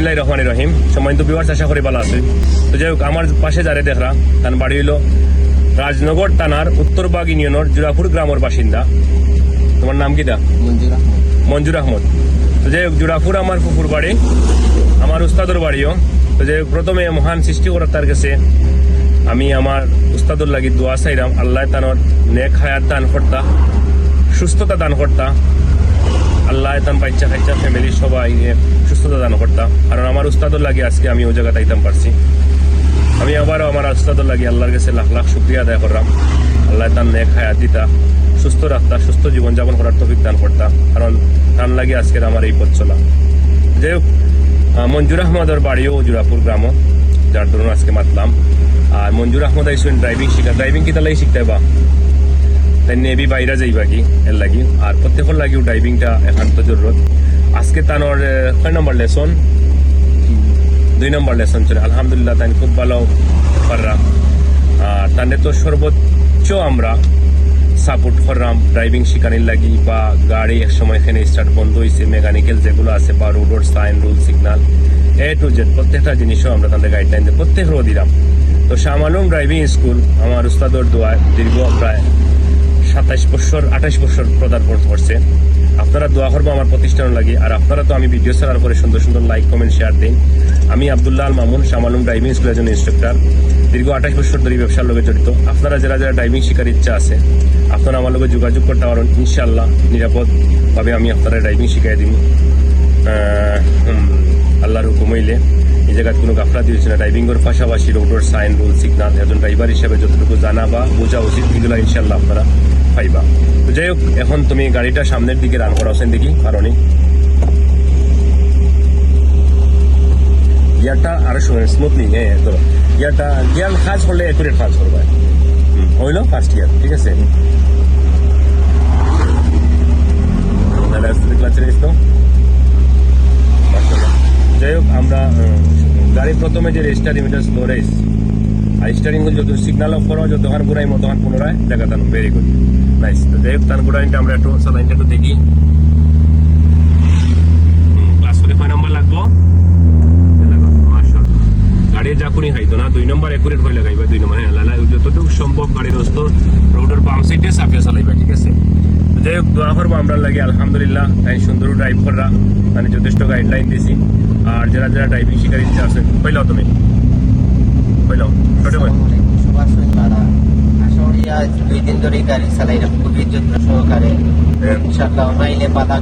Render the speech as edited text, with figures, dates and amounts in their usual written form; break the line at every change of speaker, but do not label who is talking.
বিসমিল্লাহির রহমানির রহিম। সম্মানিত ভিউয়ার্স, আশা করি ভালো আছে। তো যাই হোক, আমার পাশে যারে দেখরা তার বাড়ি হইল রাজনগর থানার উত্তরবাগ ইউনিয়নের জুরাপুর গ্রামের বাসিন্দা। তোমার নাম কি দা? মঞ্জুর আহমদ। তো যাই হোক, জুরাপুর আমার পুকুর বাড়ি, আমার উস্তাদর বাড়িও। তো যাই হোক, প্রথমে মহান সৃষ্টিকর্তার কাছে আমি আমার উস্তাদর লাগি দোয়া চাইলাম, আল্লাহ তানোর নেক হায়াত দান করতা, সুস্থতা দান করতা, আল্লাহ তান বাচ্চা খাইচা ফ্যামিলি সবাই সুস্থতা দান করতা। কারণ আমার উস্তাদর লাগে আজকে আমি ওই জায়গাতে আইতাম পারছি। আমি আবারও আমার উস্তাদর লাগে আল্লাহর কাছে লাখ লাখ শুকরিয়া আদায় করলাম। আল্লাহ তার নেক হায়াত দিতা, সুস্থ রাখতা, সুস্থ জীবনযাপন করার তৌফিক দান করতা। কারণ তার লাগে আজকের আমার এই পথ চলা। যাই হোক, মঞ্জুর আহমদের বাড়িও জুরাপুর গ্রামও, যার ধরুন আজকে মাতলাম। আর মঞ্জুর আহমদ আইসুন ড্রাইভিং শিখা। ড্রাইভিং কি তাহলে শিখতে বা তাই নেবি বাইরা যাইবা কি এর লাগি। আর প্রত্যেকের লাগিও ড্রাইভিংটা একান্ত জরুরত। আজকে তানোর 6 নম্বর লেসন, 2 নম্বর লেসন চলে। আলহামদুলিল্লাহ, তাই খুব ভালো পাররা। আর তাদের তো সর্বোচ্চ আমরা সাপোর্ট করলাম ড্রাইভিং শিখানির লাগি, বা গাড়ি এক সময় এখানে স্টার্ট বন্ধ হয়েছে, মেকানিক্যাল যেগুলো আছে, বা রোডর sign, rule, signal, A to Z প্রত্যেকটা জিনিসও আমরা তাদের গাইডলাইন দিয়ে প্রত্যেকেরও দিলাম। তো শাহ আলম ড্রাইভিং স্কুল আমার উস্তাদর দোয়ায় দীর্ঘ প্রায় 28 বছর পদার্পণ করছে। আপনারা দোয়া করবো আমার প্রতিষ্ঠান লাগি। আর আপনারা তো আমি ভিডিও ছাড়ার পরে সুন্দর সুন্দর লাইক, কমেন্ট, শেয়ার দিন। আমি আব্দুল্লাহ আল মামুন, শাহ আলম ড্রাইভিং স্কুলের একজন ইনস্ট্রাক্টর, দীর্ঘ 28 বছর ধরে ব্যবসার লোকে জড়িত। আপনারা যারা যারা ড্রাইভিং শেখার ইচ্ছা আছে, আপনারা আমার লোকে যোগাযোগ করতে পারেন। ইনশাআল্লাহ নিরাপদভাবে আমি আপনারা ড্রাইভিং শিখাই দিব। আল্লাহর হুকুম হইলে এই জায়গায় কোনো গাফলাতি হচ্ছে না। ড্রাইভিংয়ের পাশাপাশি রোডের সাইন, রুল, সিগনাল একজন ড্রাইভার হিসেবে যতটুকু জানা বা বোঝা উচিত, এগুলো ইনশাল্লাহ আপনারা পাইবা। তো যাই হোক, এখন তুমি গাড়িটা সামনের দিকে রান করা হচ্ছেন দেখি, কারণে গিয়ারটা আরো স্মুথলি ধরো। গিয়ারটা গিয়ার কাজ করলে একুরেট কাজ করবে। হইল ফার্স্ট গিয়ার, ঠিক আছে। যাই হোক, আমরা গাড়ি প্রথমে যে স্টারিং এটা স্লো রেস, আর স্টারিং যত সিগনাল অফ করো, যতক্ষণ ঘুরাই মতক্ষণ পুনরায় দেখাতাম। Very good, nice. তো যাই হোক, তার ঘুরাইনটা আমরা একটু সালাইনটা একটু দেখি। ক্লাস করে 5 নম্বর লাগবো। গাড়ির জাকুনি খাইতো না, 2 নম্বর একুরেট হয়ে লাগাইবা। 2 নম্বর যতটুকু সম্ভব গাড়ির রস্ত রোডের বাম সাইডে সাফিয়া চালাইবা, ঠিক আছে। যাই হোক, দোয়া করবো আমরা লাগে। আলহামদুলিল্লাহ, তাই সুন্দর ড্রাইভ করা, মানে যথেষ্ট গাইডলাইন দিয়েছি। আর যারা যারা ড্রাইভিং শিখার ইচ্ছা আছে, কইলাও তুমি কইলাও ছোটো ভাই।
আশা করি 2 দিন ধরে গাড়ি চালাই খুবই যত্ন সহকারে। ইনশাআল্লাহ মাইলে পাতা